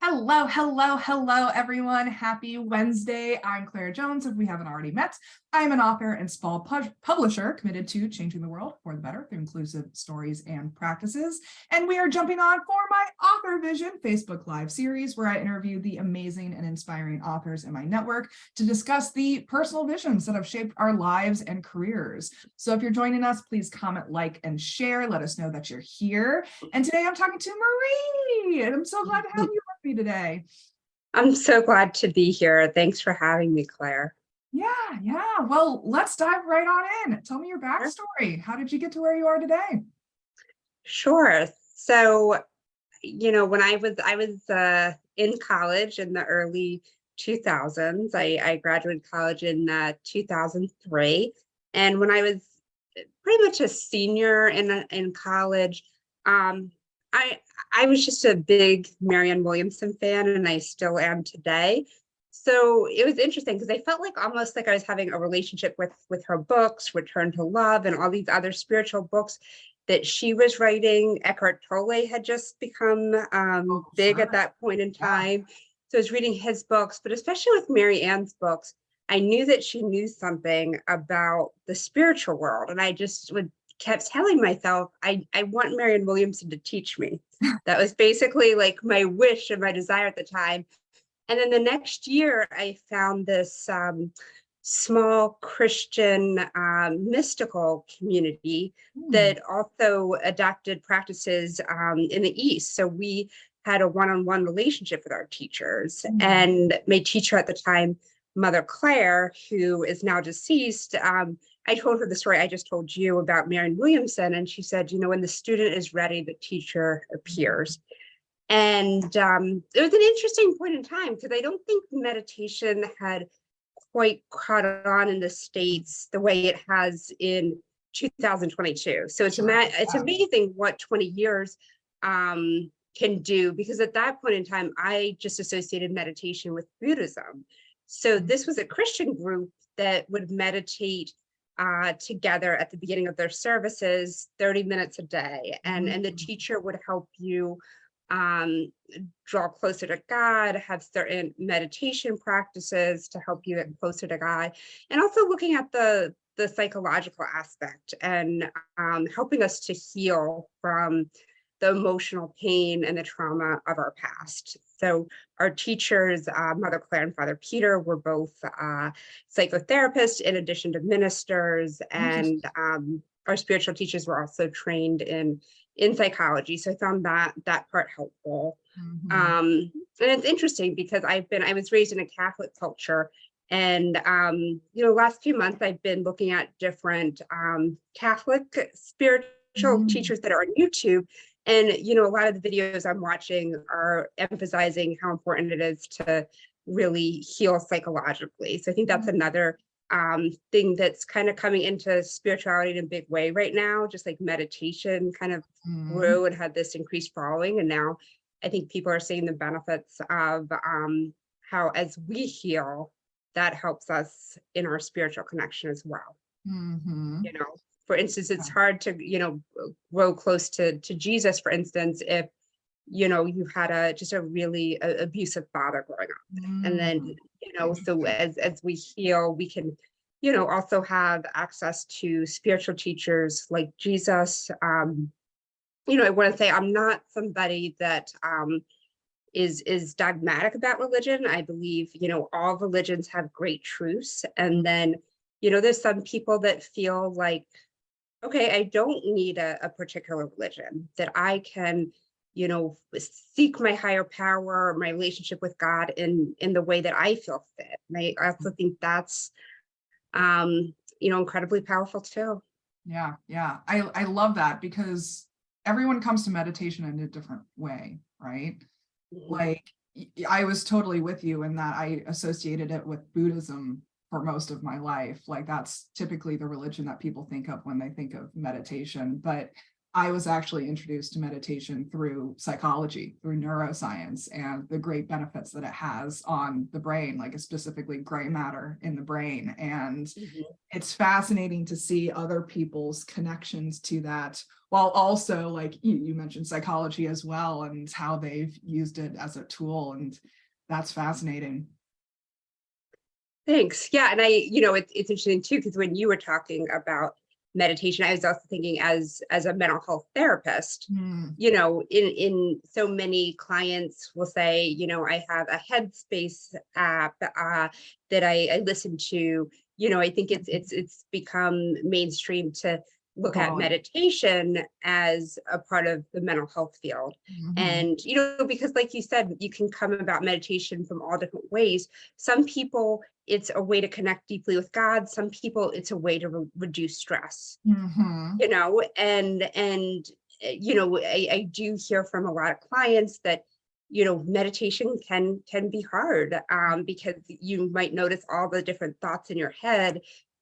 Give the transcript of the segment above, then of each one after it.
Hello, hello, hello, everyone. Happy Wednesday. I'm Claire Jones. If we haven't already met, I'm an author and small publisher committed to changing the world for the better through inclusive stories and practices. And we are jumping on for my Authorvision Facebook Live series, where I interview the amazing and inspiring authors in my network to discuss the personal visions that have shaped our lives and careers. So if you're joining us, please comment, like, and share. Let us know that you're here. And today I'm talking to Marie, and I'm so glad to have you with me today. I'm so glad to be here. Thanks for having me, Claire. Yeah. Well, let's dive right on in. Tell me your backstory. How did you get to where you are today? Sure. So, when I was in college in the early 2000s. I graduated college in 2003, and when I was pretty much a senior in college, I was just a big Marianne Williamson fan, and I still am today. So it was interesting because I felt like almost like I was having a relationship with her books, Return to Love, and all these other spiritual books that she was writing. Eckhart Tolle had just become big at that point in time. So I was reading his books, but especially with Mary Ann's books, I knew that she knew something about the spiritual world. And I just kept telling myself, I want Marianne Williamson to teach me. That was basically like my wish and my desire at the time. And then the next year, I found this small Christian mystical community that also adopted practices in the East. So we had a one-on-one relationship with our teachers, and my teacher at the time, Mother Claire, who is now deceased, I told her the story I just told you about Marianne Williamson, and she said, when the student is ready, the teacher appears. And it was an interesting point in time because I don't think meditation had quite caught on in the States the way it has in 2022. So it's amazing what 20 years can do, because at that point in time, I just associated meditation with Buddhism. So this was a Christian group that would meditate together at the beginning of their services, 30 minutes a day. And the teacher would help you draw closer to God, have certain meditation practices to help you get closer to God, and also looking at the psychological aspect and helping us to heal from the emotional pain and the trauma of our past. So our teachers, Mother Claire and Father Peter, were both psychotherapists in addition to ministers, and our spiritual teachers were also trained in psychology. So I found that part helpful. And it's interesting because I was raised in a Catholic culture, and last few months I've been looking at different Catholic spiritual teachers that are on YouTube. And, a lot of the videos I'm watching are emphasizing how important it is to really heal psychologically. So I think that's another thing that's kind of coming into spirituality in a big way right now, just like meditation kind of grew and had this increased following. And now I think people are seeing the benefits of how, as we heal, that helps us in our spiritual connection as well. For instance, it's hard to, grow close to Jesus, for instance, if, you had just a really abusive father growing up. And then, so as we heal, we can, also have access to spiritual teachers like Jesus. I want to say I'm not somebody that is dogmatic about religion. I believe, all religions have great truths. And then, there's some people that feel like, okay, I don't need a particular religion, that I can, seek my higher power, my relationship with God in the way that I feel fit. And I also think that's, incredibly powerful too. Yeah. I love that, because everyone comes to meditation in a different way, right? Like, I was totally with you in that I associated it with Buddhism for most of my life. Like, that's typically the religion that people think of when they think of meditation. But I was actually introduced to meditation through psychology, through neuroscience, and the great benefits that it has on the brain, like specifically gray matter in the brain. And it's fascinating to see other people's connections to that, while also like you mentioned psychology as well and how they've used it as a tool, and that's fascinating. Thanks. Yeah, and it's interesting too, because when you were talking about meditation, I was also thinking as a mental health therapist, Mm. in so many clients will say, I have a Headspace app that I listen to. I think it's become mainstream to look at Totally. meditation as a part of the mental health field. Mhm. And, because like you said, you can come about meditation from all different ways. Some people, it's a way to connect deeply with God. Some people, it's a way to reduce stress, Mhm. I do hear from a lot of clients that, meditation can be hard, because you might notice all the different thoughts in your head.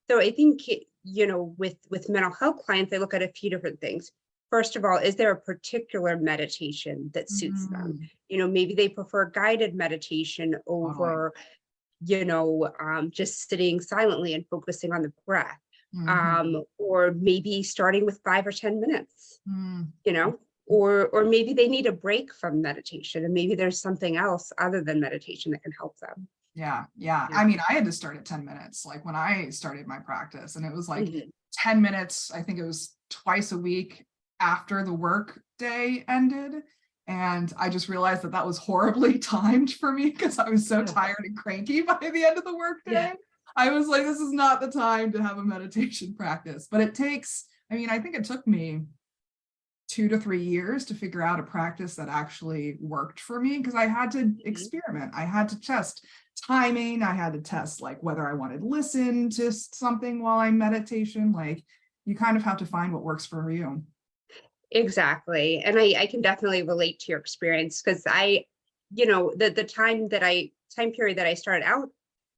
So I think, with mental health clients, I look at a few different things. First of all, is there a particular meditation that suits them? Mm. Maybe they prefer guided meditation Totally. over, just sitting silently and focusing on the breath. Mhm. Or maybe starting with 5 or 10 minutes, Mm. or maybe they need a break from meditation, and maybe there's something else other than meditation that can help them. Yeah, yeah. Yeah. I mean, I had to start at 10 minutes, like when I started my practice, and it was like Mhm. 10 minutes, I think it was twice a week after the work day ended. And I just realized that that was horribly timed for me because I was so Yeah. tired and cranky by the end of the work Yeah. day. I was like, this is not the time to have a meditation practice. But it takes, I mean, I think it took me 2 to 3 years to figure out a practice that actually worked for me, because I had to Mhm. experiment. I had to test timing. I had to test like whether I wanted to listen to something while I'm meditation. Like you kind of have to find what works for you. Exactly. And I can definitely relate to your experience, because the time period that I started out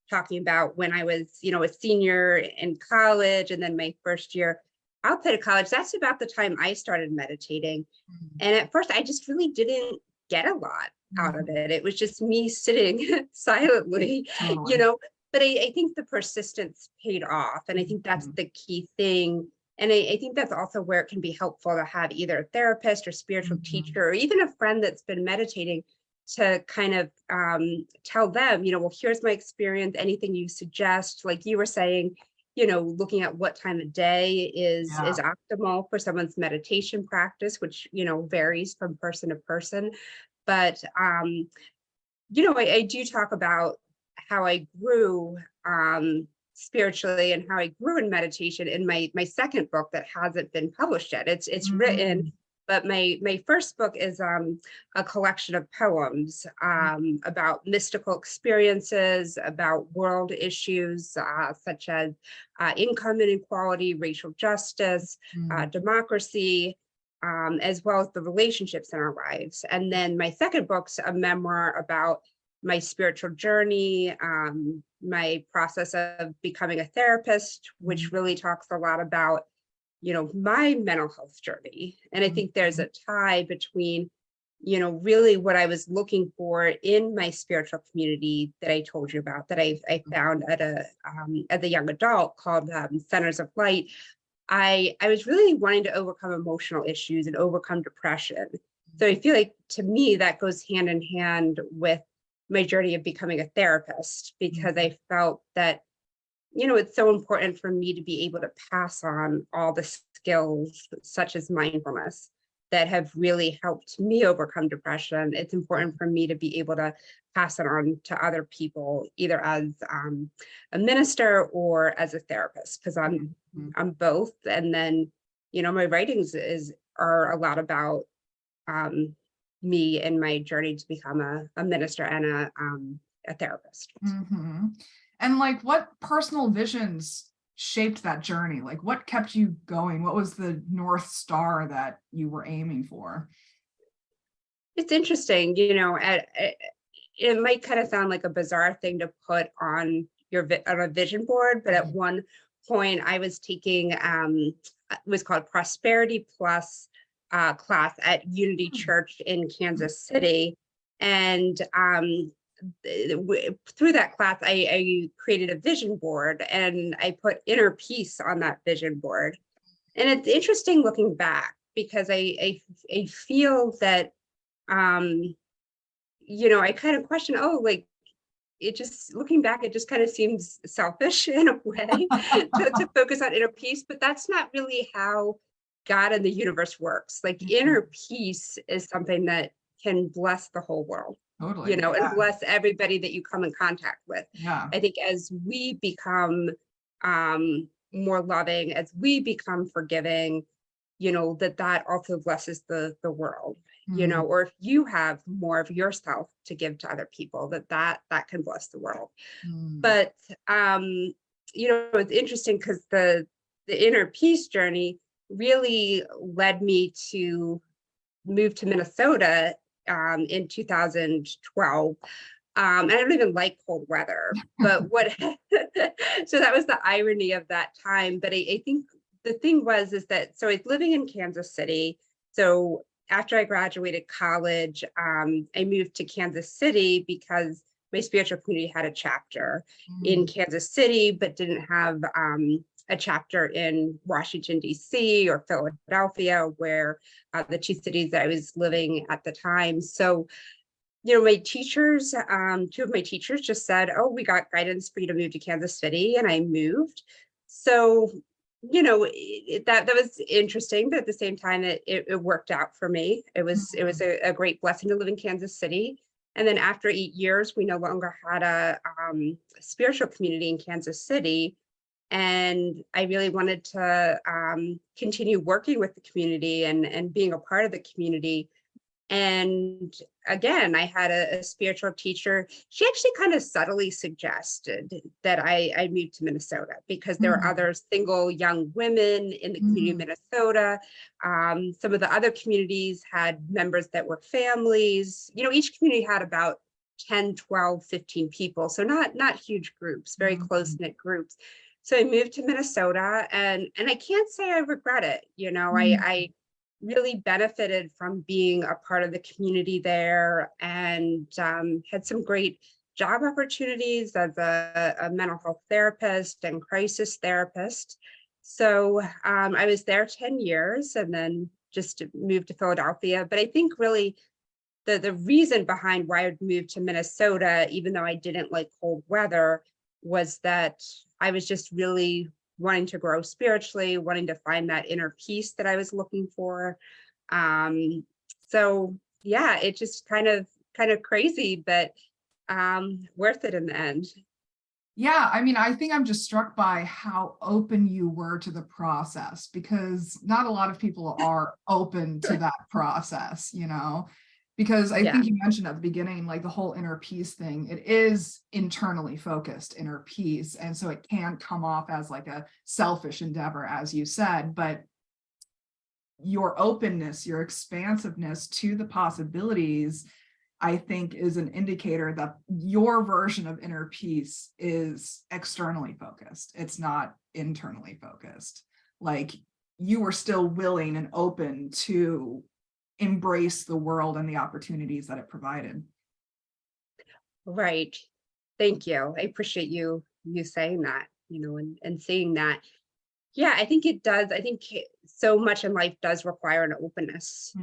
talking about, when I was, a senior in college, and then my first year outside of college, that's about the time I started meditating. And at first, I just really didn't get a lot out of Mhm. it. It was just me sitting silently, you Totally. know. But I think the persistence paid off. And I think that's Mhm. the key thing. And I think that's also where it can be helpful to have either a therapist or spiritual Mhm. teacher, or even a friend that's been meditating, to kind of tell them, well, here's my experience. Anything you suggest, like you were saying, looking at what time of day is Yeah. optimal for someone's meditation practice, which, varies from person to person. But I do talk about how I grew spiritually, and how I grew in meditation in my second book that hasn't been published yet. It's written, Mm. but my first book is a collection of poems about mystical experiences, about world issues, such as income inequality, racial justice, Mm. democracy, as well as the relationships in our lives. And then my second book's a memoir about my spiritual journey, my process of becoming a therapist, which Mm. really talks a lot about, my mental health journey. And I think there's Mhm. a tie between, really what I was looking for in my spiritual community that I told you about, that I found as a young adult, called Centers of Light. I was really wanting to overcome emotional issues and overcome depression. So I feel like, to me, that goes hand in hand with my journey of becoming a therapist, because Mhm. I felt that, it's so important for me to be able to pass on all the skills, such as mindfulness, that have really helped me overcome depression. It's important for me to be able to pass it on to other people, either as a minister or as a therapist, because Mhm. I'm both. And then, my writings are a lot about um, me and my journey to become a minister and a therapist. Mhm. And like what personal visions shaped that journey? Like what kept you going? What was the North Star that you were aiming for? It's interesting, it might kind of sound like a bizarre thing to put on on a vision board, but at Mhm. one point I was taking it was called Prosperity Plus class at Unity Church in Kansas City. And through that class, I created a vision board, and I put inner peace on that vision board. And it's interesting looking back, because I feel that, you know, I kind of question, oh, like, it just, looking back, it just kind of seems selfish in a way to focus on inner peace, but that's not really how God and the universe works. Like, inner peace is something that can bless the whole world, you Totally. know, and Yeah. bless everybody that you come in contact with. Yeah. I think as we become more loving, as we become forgiving, you know, that also blesses the world, you know, or if you have more of yourself to give to other people, that can bless the world. But you know, it's interesting because the inner peace journey really led me to move to Minnesota in 2012. And I don't even like cold weather, but what, so that was the irony of that time. But I think the thing is that, so I was living in Kansas City. So after I graduated college, I moved to Kansas City because my spiritual community had a chapter in Kansas City, but didn't have a chapter in Washington, D.C. or Philadelphia, where the two cities that I was living at the time. So, you know, my teachers, two of my teachers just said, oh, we got guidance for you to move to Kansas City. And I moved. So, you know, that was interesting, but at the same time, it worked out for me. It was a great blessing to live in Kansas City. And then after 8 years, we no longer had a spiritual community in Kansas City. And I really wanted to continue working with the community and being a part of the community. And again, I had a spiritual teacher. She actually kind of subtly suggested that I move to Minnesota because there were other single young women in the community of Minnesota. Some of the other communities had members that were families. You know, each community had about 10, 12, 15 people. So not huge groups, very close-knit groups. So I moved to Minnesota, and I can't say I regret it. You know, I really benefited from being a part of the community there, and had some great job opportunities as a mental health therapist and crisis therapist. So I was there 10 years and then just moved to Philadelphia. But I think really the reason behind why I moved to Minnesota, even though I didn't like cold weather, was that I was just really wanting to grow spiritually, wanting to find that inner peace that I was looking for. So yeah, it just kind of crazy, but worth it in the end. Yeah, I mean, I think I'm just struck by how open you were to the process, because not a lot of people are open to that process, you know, because I think you mentioned at the beginning, like the whole inner peace thing, it is internally focused inner peace. And so it can come off as like a selfish endeavor, as you said, but your openness, your expansiveness to the possibilities, I think, is an indicator that your version of inner peace is externally focused. It's not internally focused. Like, you were still willing and open to embrace the world and the opportunities that it provided. Right. Thank you. I appreciate you saying that, you know, and seeing that. Yeah, I think it does. I think so much in life does require an openness,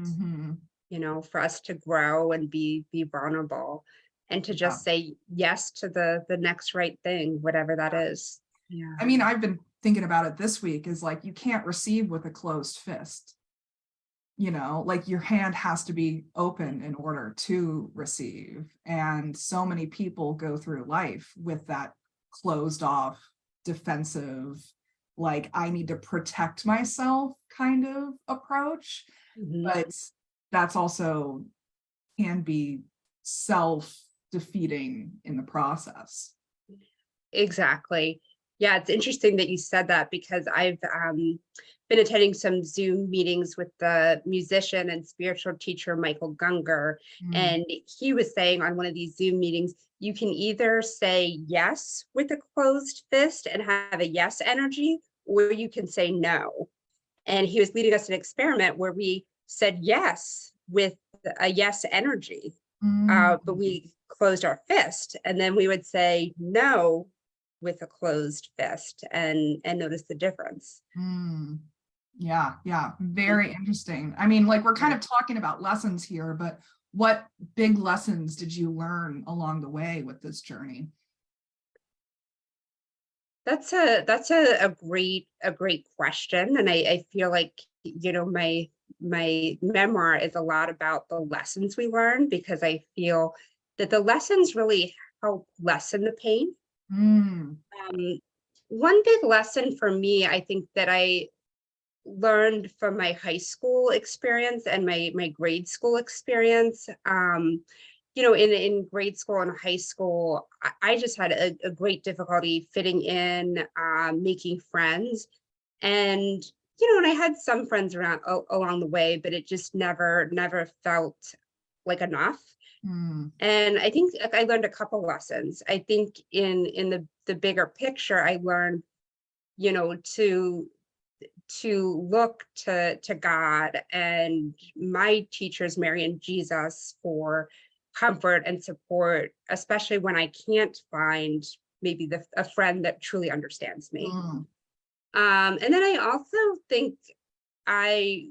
you know, for us to grow and be vulnerable, and to just say yes to the next right thing, whatever that is. Yeah. I mean, I've been thinking about it this week, is like, you can't receive with a closed fist. You know, like, your hand has to be open in order to receive. And so many people go through life with that closed off, defensive, like, I need to protect myself kind of approach. But that's also can be self-defeating in the process. Exactly. Yeah, it's interesting that you said that, because I've been attending some Zoom meetings with the musician and spiritual teacher Michael Gungor, and he was saying on one of these Zoom meetings, you can either say yes with a closed fist and have a yes energy, or you can say no. And he was leading us an experiment where we said yes with a yes energy, but we closed our fist, and then we would say no with a closed fist, and notice the difference. Yeah, yeah, very interesting. I mean, like we're kind of talking about lessons here, but what big lessons did you learn along the way with this journey? That's a great question. And I feel like, my memoir is a lot about the lessons we learn, because I feel that the lessons really help lessen the pain. Mm, Um, One big lesson for me, I think, that I learned from my high school experience and my grade school experience. In grade school and high school, I just had a great difficulty fitting in, making friends. And, and I had some friends around along the way, but it just never felt like enough. mm, And I think, like, I learned a couple lessons. I think in the bigger picture, I learned, to look to God and my teachers, Mary and Jesus, for comfort and support, especially when I can't find maybe a friend that truly understands me. mm, And then I also think I,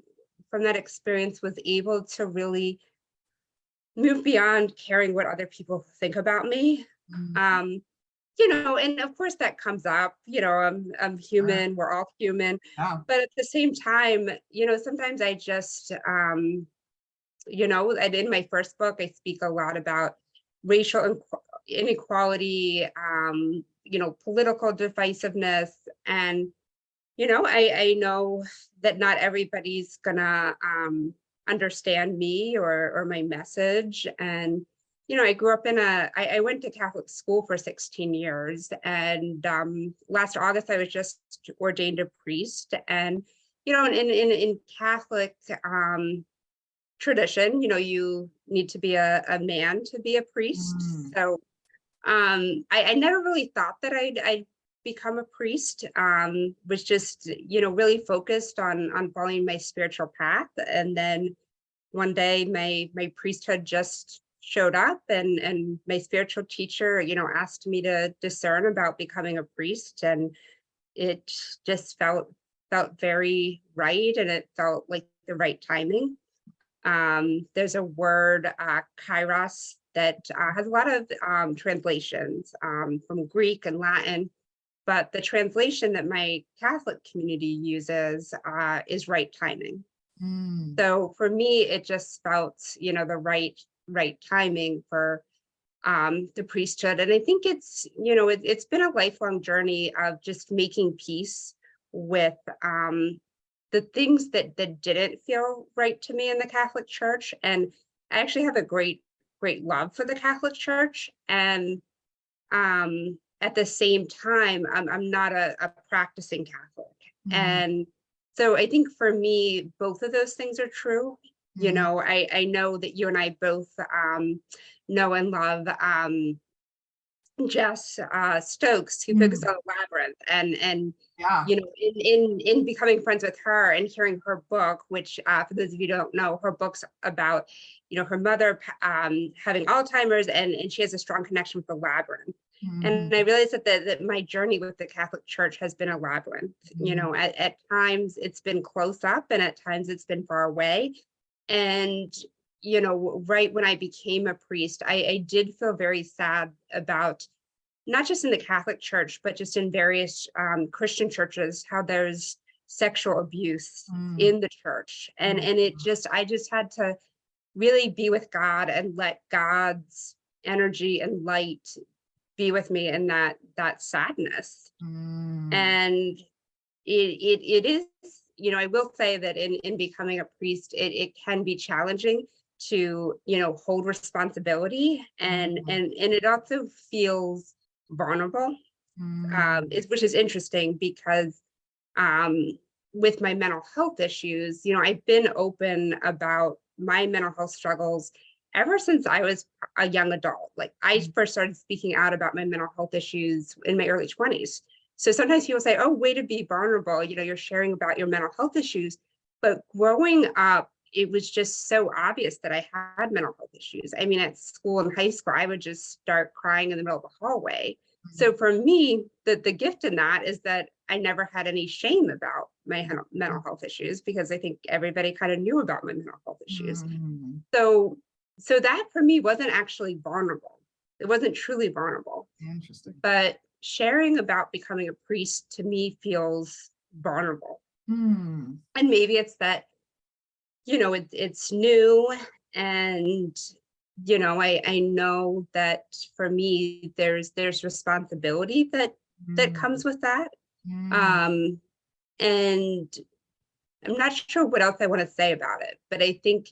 from that experience, was able to really move beyond caring what other people think about me. mm. Um, and of course that comes up, I'm Sure. human, we're all human. Yeah. But at the same time, sometimes I just, and in my first book, I speak a lot about racial inequality, political divisiveness. And, I know that not everybody's gonna understand me or my message. And, I grew up I went to Catholic school for 16 years. And last August, I was just ordained a priest. And, in Catholic tradition, you need to be a man to be a priest. Mm, So I never really thought that I'd become a priest. Was just, really focused on following my spiritual path. And then one day my priesthood just showed up, and my spiritual teacher, asked me to discern about becoming a priest. And it just felt very right, and it felt like the right timing. There's a word, kairos, that has a lot of translations from Greek and Latin, but the translation that my Catholic community uses is right timing. mm, So for me, it just felt, the right timing for the priesthood. And I think it's been a lifelong journey of just making peace with the things that didn't feel right to me in the Catholic Church. And I actually have a great love for the Catholic Church. And at the same time, I'm not a practicing Catholic. mm, And so I think for me, both of those things are true. mm. I know that you and I both know and love Jess Stokes, who Mm. focuses on Labyrinth. And Yeah. in becoming friends with her and hearing her book, which for those of you who don't know, her book's about, her mother having Alzheimer's, and she has a strong connection with the Labyrinth. And I Mhm, realized that my journey with the Catholic Church has been a labyrinth. mhm, At times it's been close up, and at times it's been far away. And right when I became a priest, I did feel very sad about, not just in the Catholic Church, but just in various Christian churches, how there's sexual abuse mm, in the church. And mm, I just had to really be with God and let God's energy and light be with me in that sadness. mm, And it is, I will say that in becoming a priest, it can be challenging to, hold responsibility. and mm, and and it also feels vulnerable, mm, which is interesting, because um with my mental health issues, I've been open about my mental health struggles ever since I was a young adult. Like, I mm, first started speaking out about my mental health issues in my early 20s. So sometimes people say, oh, way to be vulnerable, you're sharing about your mental health issues. But growing up, it was just so obvious that I had mental health issues. I mean, at school and high school, I would just start crying in the middle of the hallway. mm, So for me, the gift in that is that I never had any shame about my mental health issues, because I think everybody kind of knew about my mental health issues. Mm, So that for me wasn't actually vulnerable. It wasn't truly vulnerable. interesting. But sharing about becoming a priest to me feels vulnerable. Hmm. And maybe it's that, it's new, and I know that for me there's responsibility that Mm, comes with that. mm. Um, and I'm not sure what else I want to say about it, but I think,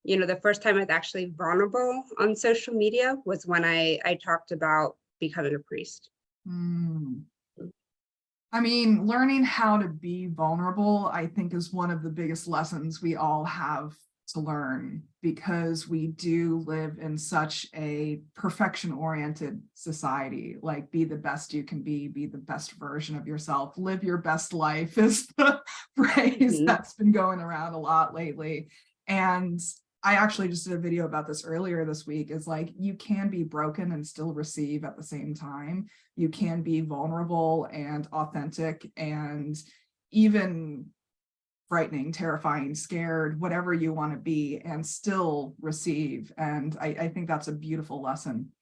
the first time I was actually vulnerable on social media was when I talked about becoming a priest. Mm. I mean, learning how to be vulnerable, I think, is one of the biggest lessons we all have to learn, because we do live in such a perfection-oriented society. Like, be the best you can be the best version of yourself, live your best life is the phrase Mhm. that's been going around a lot lately. And I actually just did a video about this earlier this week, is like, you can be broken and still receive at the same time. You can be vulnerable and authentic and even frightening, terrifying, scared, whatever you want to be, and still receive. And I think that's a beautiful lesson.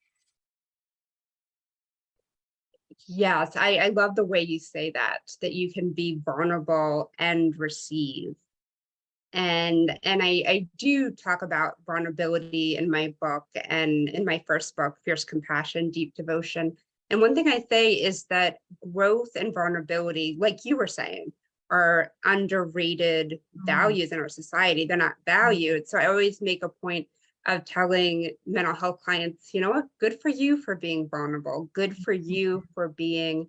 Yes, I love the way you say that you can be vulnerable and receive. And I do talk about vulnerability in my book, and in my first book, Fierce Compassion, Deep Devotion. And one thing I say is that growth and vulnerability, like you were saying, are underrated Mm, values in our society. They're not valued. So I always make a point of telling mental health clients, you know what, good for you for being vulnerable, good for you for being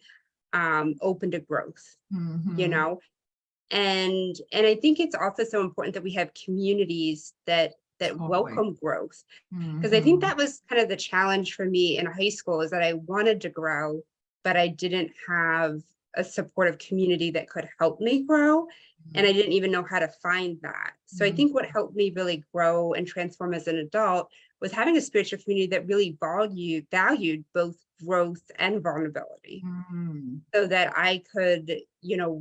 open to growth, you mhm. know and I think it's also so important that we have communities that Totally. welcome growth, because I think Mhm. that was kind of the challenge for me in high school, is that I wanted to grow, but I didn't have a supportive community that could help me grow, and I didn't even know how to find that. So I Mhm. think what helped me really grow and transform as an adult was having a spiritual community that really valued both growth and vulnerability, Mhm. so that I could,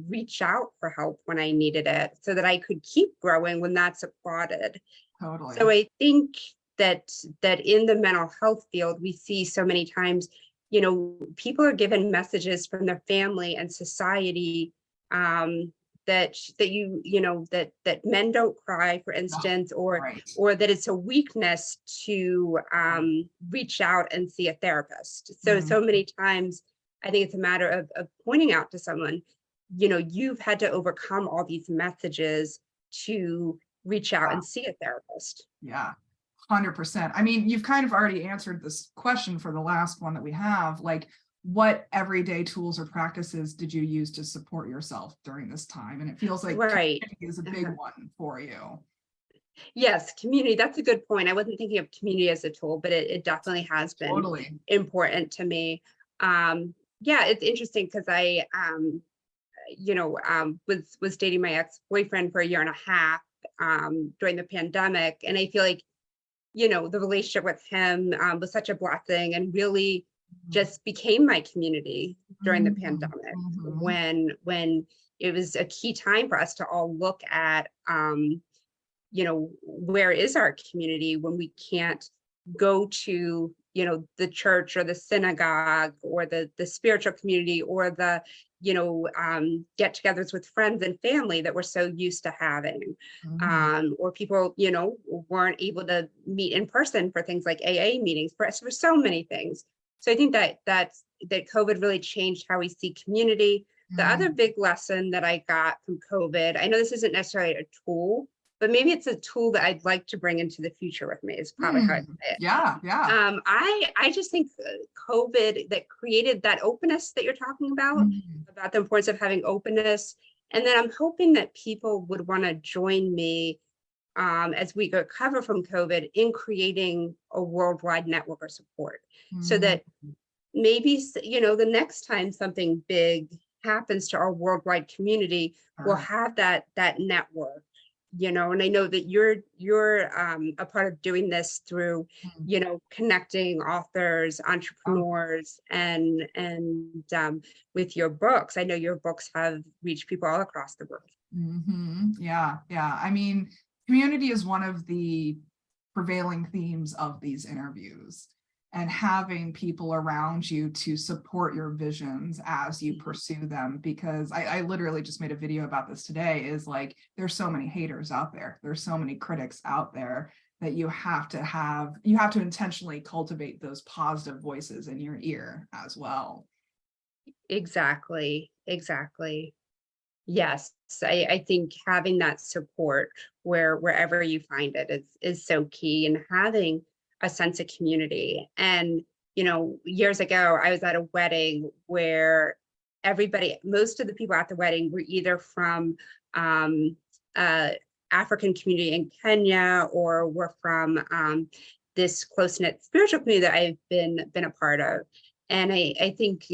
reach out for help when I needed it, so that I could keep growing when that's applauded. So Totally. I think that in the mental health field, we see so many times, people are given messages from their family and society, that men don't cry, for Oh, instance, right. or that it's a weakness to reach out and see a therapist. Mhm. So many times, I think it's a matter of pointing out to someone, you've had to overcome all these messages to reach out Yeah. and see a therapist. Yeah. 100%. I mean, you've kind of already answered this question for the last one that we have. Like, what everyday tools or practices did you use to support yourself during this time? And it feels like Right. community is a big Uh-huh. one for you. Yes, community. That's a good point. I wasn't thinking of community as a tool, but it definitely has been Totally. important to me. Yeah, it's interesting because I, was dating my ex-boyfriend for a year and a half during the pandemic, and I feel like, the relationship with him was such a blessing, and really just became my community during the Mhm. pandemic, Mhm. when it was a key time for us to all look at, where is our community when we can't go to, the church or the synagogue or the spiritual community, or the, get-togethers with friends and family that we're so used to having, Mhm. or people, weren't able to meet in person for things like AA meetings, for so many things. So I think that COVID really changed how we see community. The other Mhm. big lesson that I got from COVID, I know this isn't necessarily a tool, but maybe it's a tool that I'd like to bring into the future with me, is probably how I Mm. say it. Yeah. Yeah. I just think COVID that created that openness that you're talking Mhm. about the importance of having openness. And then I'm hoping that people would want to join me, as we recover from COVID, in creating a worldwide network of support, so Mhm. that maybe, the next time something big happens to our worldwide community, we'll Sure. have that network and I know that you're a part of doing this through, connecting authors, Oh, entrepreneurs, and with your books. I know your books have reached people all across the world. yeah, yeah. I mean, community is one of the prevailing themes of these interviews, and having people around you to support your visions as you pursue them. Because I literally just made a video about this today, is like, there's so many haters out there. There's so many critics out there that you have to intentionally cultivate those positive voices in your ear as well. Exactly. Yes, I think having that support wherever you find it is so key, and having a sense of community. And years ago, I was at a wedding where most of the people at the wedding were either from um, uh, African community in Kenya, or were from this close-knit spiritual community that I've been a part of. And I think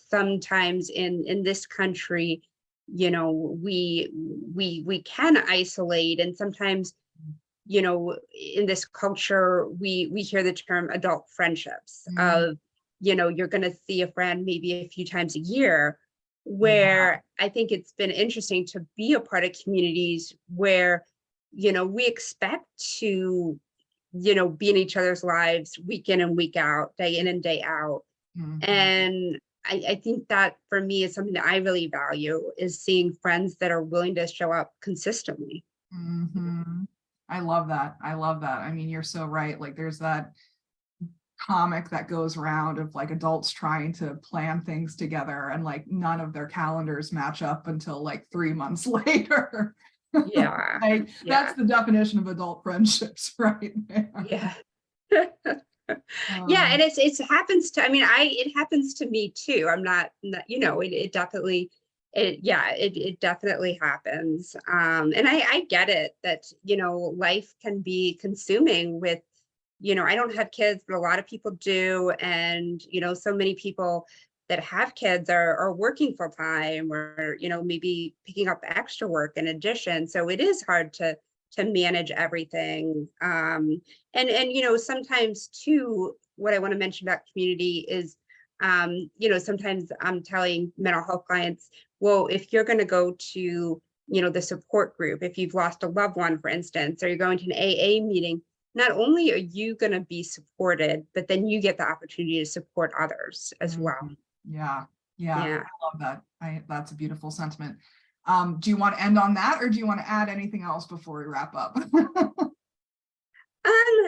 sometimes in this country, we can isolate, and sometimes in this culture we hear the term adult friendships of you're going to see a friend maybe a few times a year, Yeah. where I think it's been interesting to be a part of communities where we expect to be in each other's lives week in and week out, day in and day out. Mhm. And I think that for me is something that I really value, is seeing friends that are willing to show up consistently. Mhm. I love that. I love that. I mean, you're so right. Like, there's that comic that goes around of like adults trying to plan things together, and like none of their calendars match up until like 3 months later. Yeah, Like, that's yeah, the definition of adult friendships right there. yeah. Yeah, Um, and it happens to, I mean, it happens to me too. I'm not it definitely, it definitely happens. And I get it that, life can be consuming with, I don't have kids, but a lot of people do. And, so many people that have kids are working full time, or, maybe picking up extra work in addition. So it is hard to manage everything. And sometimes too, what I want to mention about community is, sometimes I'm telling mental health clients, well, if you're going to go to, the support group, if you've lost a loved one, for instance, or you're going to an AA meeting, not only are you going to be supported, but then you get the opportunity to support others as well. mhm. Yeah, yeah, Yeah. I love that. That's a beautiful sentiment. Do you want to end on that, or do you want to add anything else before we wrap up?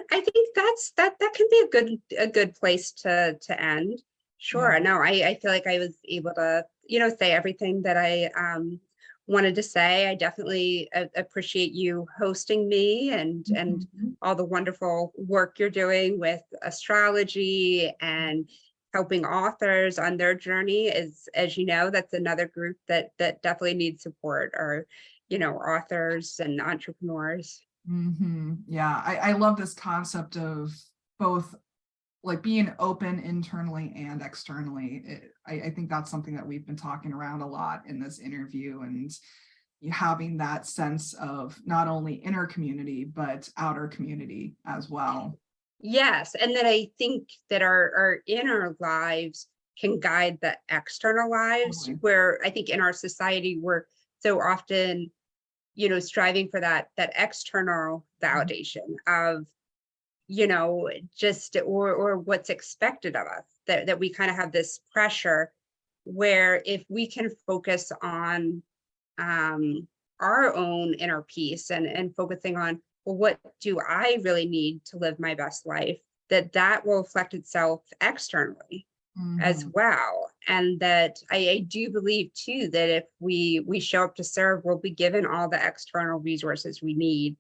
I think that can be a good place to end. Yeah. Sure. No, I feel like I was able to, say everything that I wanted to say. I definitely appreciate you hosting me, and Mhm. all the wonderful work you're doing with astrology and helping authors on their journey. As you know, that's another group that definitely needs support, or authors and entrepreneurs. Yeah, I love this concept of both, like, being open internally and externally. I think that's something that we've been talking around a lot in this interview, and you having that sense of not only inner community, but outer community as well. Yes, and then I think that our inner lives can guide the external lives, Totally. where I think in our society we're so often, striving for that external Mhm. validation of, just or what's expected of us, that we kind of have this pressure, where if we can focus on um, our own inner peace, and focusing on, well, what do I really need to live my best life, that will reflect itself externally as Mhm. well. And that I do believe too, that if we show up to serve, we'll be given all the external resources we need,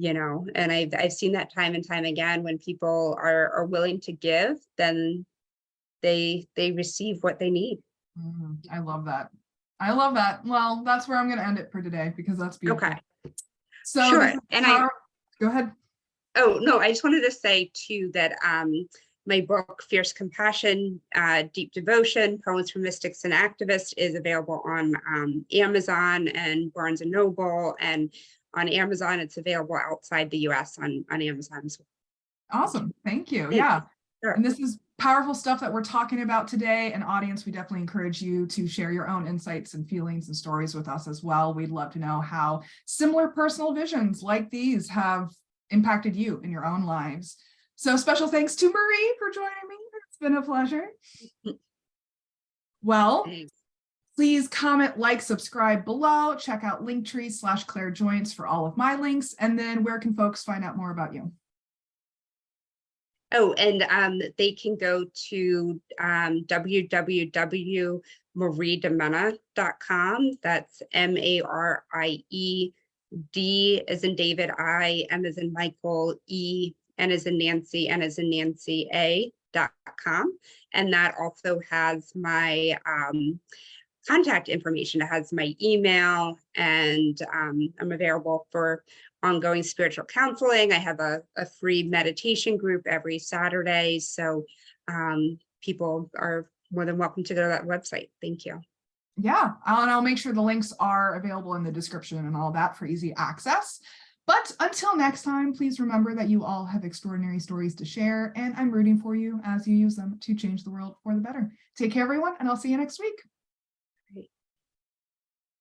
and I've seen that time and time again. When people are willing to give, then they receive what they need. I love that. I love that. Well, that's where I'm going to end it for today, because that's Okay, beautiful. So this sure. is And Power. Go ahead. oh no, I just wanted to say too that my book, Fierce Compassion, Deep Devotion, Poems from Mystics and Activists, is available on Amazon and Barnes and Noble, and on Amazon. It's available outside the US on Amazon as well. Awesome. Thank you. Thanks. Yeah. Sure. And this is powerful stuff that we're talking about today. And audience, we definitely encourage you to share your own insights and feelings and stories with us as well. We'd love to know how similar personal visions like these have impacted you in your own lives. So special thanks to Marie for joining me. It's been a pleasure. Well, Thanks. please comment, like, subscribe below. Check out linktree/clairjoyance for all of my links. And then where can folks find out more about you? Oh, and they can go to www.mariedimenna.com. That's MARIE, D as in David, I, M as in Michael, E, N as in Nancy, N as in Nancy, A.com. And that also has my contact information. It has my email, and I'm available for ongoing spiritual counseling. I have a free meditation group every Saturday. So people are more than welcome to go to that website. Thank you. Yeah, and I'll make sure the links are available in the description and all that for easy access. But until next time, please remember that you all have extraordinary stories to share, and I'm rooting for you as you use them to change the world for the better. Take care, everyone, and I'll see you next week.